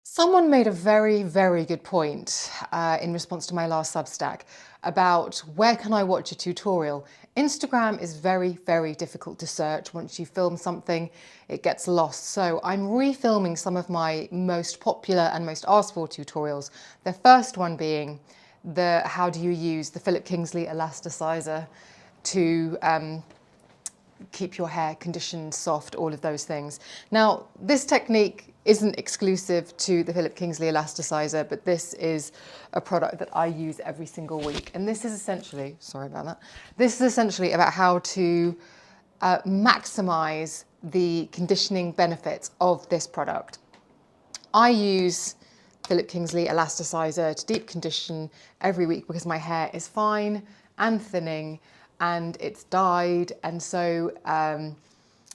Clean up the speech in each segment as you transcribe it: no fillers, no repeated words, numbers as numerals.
Someone made a very, very good point in response to my last Substack about where can I watch a tutorial. Instagram is very, very difficult to search. Once you film something, it gets lost. So I'm refilming some of my most popular and most asked for tutorials. The first one being the how do you use the Philip Kingsley elasticizer to keep your hair conditioned, soft, all of those things. Now, this technique isn't exclusive to the Philip Kingsley elasticizer, but this is a product that I use every single week. And this is essentially, sorry about that, this is essentially about how to maximize the conditioning benefits of this product. I use Philip Kingsley elasticizer to deep condition every week because my hair is fine and thinning and it's dyed, and so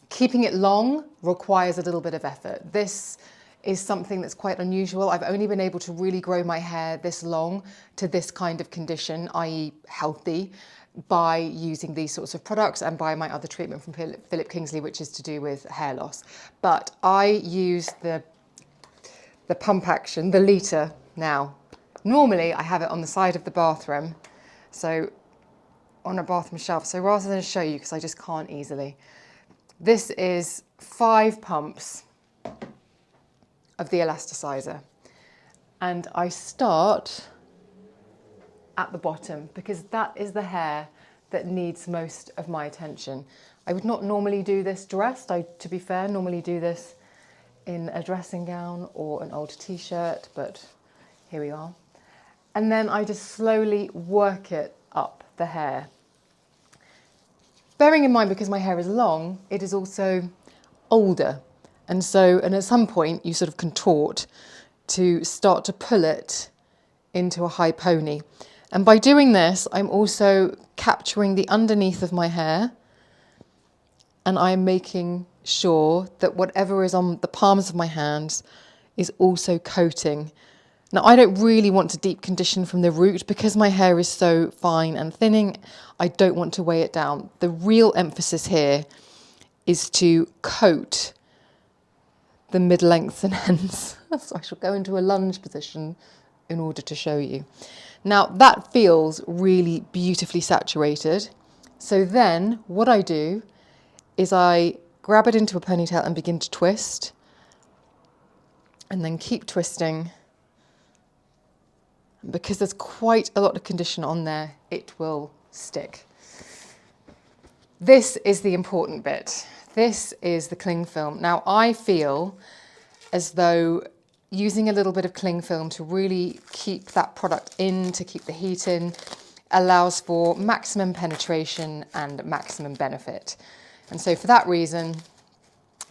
keeping it long requires a little bit of effort. This is something that's quite unusual. I've only been able to really grow my hair this long to this kind of condition, i.e. healthy, by using these sorts of products and by my other treatment from Philip Kingsley, which is to do with hair loss. But I use the pump action, the litre now. Normally I have it on the side of the bathroom, so on a bathroom shelf. So rather than show you, because I just can't easily, this is 5 pumps of the elasticizer. And I start at the bottom because that is the hair that needs most of my attention. I would not normally do this dressed. To be fair, normally do this in a dressing gown or an old t-shirt, but here we are. And then I just slowly work it up the hair. Bearing in mind, because my hair is long, it is also older. And at some point you sort of contort to start to pull it into a high pony. And by doing this, I'm also capturing the underneath of my hair, and I'm making sure that whatever is on the palms of my hands is also coating. Now, I don't really want to deep condition from the root because my hair is so fine and thinning. I don't want to weigh it down. The real emphasis here is to coat the mid-lengths and ends. So I shall go into a lunge position in order to show you. Now, that feels really beautifully saturated. So then what I do is I grab it into a ponytail and begin to twist, and then keep twisting. Because there's quite a lot of condition on there, it will stick. This is the important bit. This is the cling film. Now, I feel as though using a little bit of cling film to really keep that product in, to keep the heat in, allows for maximum penetration and maximum benefit. And so for that reason,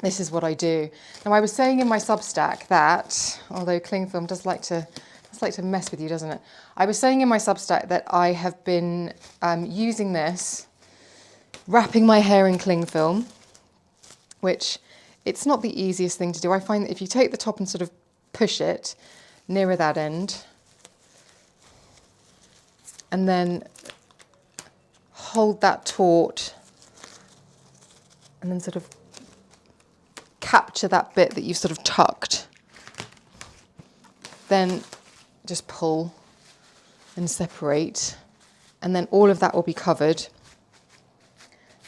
this is what I do. Now, I was saying in my Substack that, although cling film does like to mess with you, doesn't it? I was saying in my Substack that I have been using this, wrapping my hair in cling film, which it's not the easiest thing to do. I find that if you take the top and sort of push it nearer that end, and then hold that taut, and then sort of capture that bit that you've sort of tucked, then just pull and separate, and then all of that will be covered.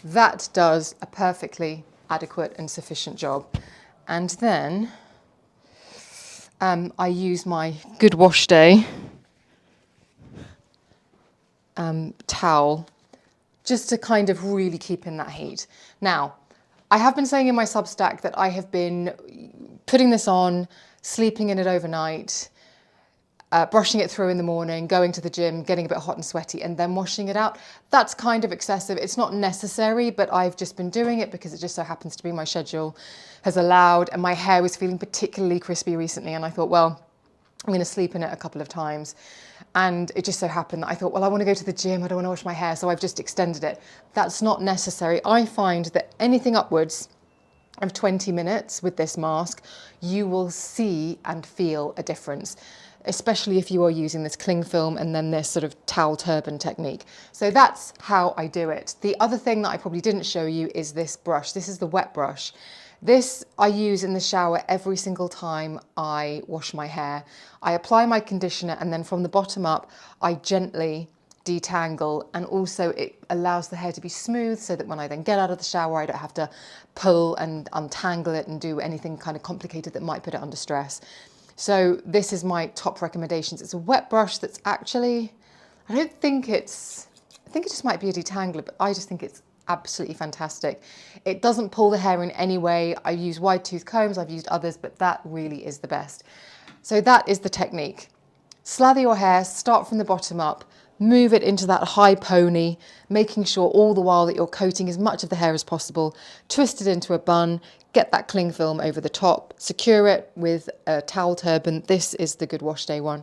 That does a perfectly adequate and sufficient job. And then I use my Good Wash Day towel just to kind of really keep in that heat. Now, I have been saying in my Substack that I have been putting this on, sleeping in it overnight, brushing it through in the morning, going to the gym, getting a bit hot and sweaty, and then washing it out. That's kind of excessive. It's not necessary, but I've just been doing it because it just so happens to be my schedule has allowed, and my hair was feeling particularly crispy recently, and I thought, well, I'm going to sleep in it a couple of times. And it just so happened that I thought, well, I want to go to the gym, I don't want to wash my hair, so I've just extended it. That's not necessary. I find that anything upwards of 20 minutes with this mask, you will see and feel a difference, especially if you are using this cling film and then this sort of towel turban technique. So that's how I do it. The other thing that I probably didn't show you is this brush. This is the wet brush. This I use in the shower every single time I wash my hair. I apply my conditioner and then from the bottom up, I gently detangle, and also it allows the hair to be smooth so that when I then get out of the shower, I don't have to pull and untangle it and do anything kind of complicated that might put it under stress. So this is my top recommendations. It's a wet brush that's actually, I think it just might be a detangler, but I just think it's absolutely fantastic. It doesn't pull the hair in any way. I use wide tooth combs, I've used others, but that really is the best. So that is the technique. Slather your hair, start from the bottom up, move it into that high pony, making sure all the while that you're coating as much of the hair as possible, twist it into a bun, get that cling film over the top, secure it with a towel turban. This is the Good Wash Day one.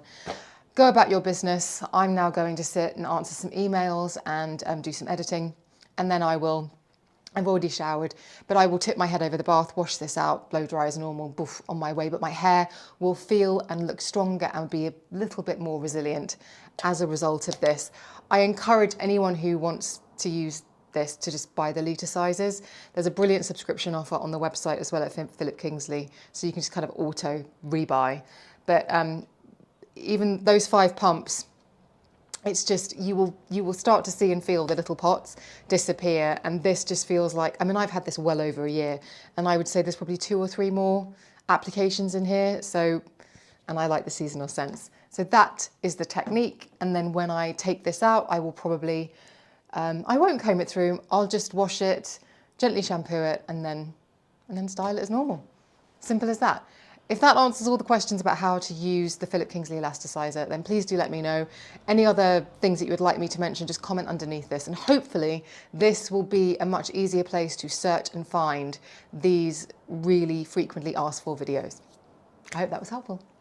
Go about your business. I'm now going to sit and answer some emails and do some editing, and then I've already showered, but I will tip my head over the bath, wash this out, blow dry as normal, boof, on my way. But my hair will feel and look stronger and be a little bit more resilient as a result of this. I encourage anyone who wants to use this to just buy the litre sizes. There's a brilliant subscription offer on the website as well at Philip Kingsley, so you can just kind of auto rebuy. But even those 5 pumps, it's just, you will start to see and feel the little pots disappear. And this just feels like, I mean, I've had this well over a year, and I would say there's probably 2 or 3 more applications in here. So, and I like the seasonal scents. So that is the technique. And then when I take this out, I will probably, I won't comb it through. I'll just wash it, gently shampoo it, and then style it as normal. Simple as that. If that answers all the questions about how to use the Philip Kingsley Elasticizer, then please do let me know. Any other things that you would like me to mention, just comment underneath this, and hopefully this will be a much easier place to search and find these really frequently asked for videos. I hope that was helpful.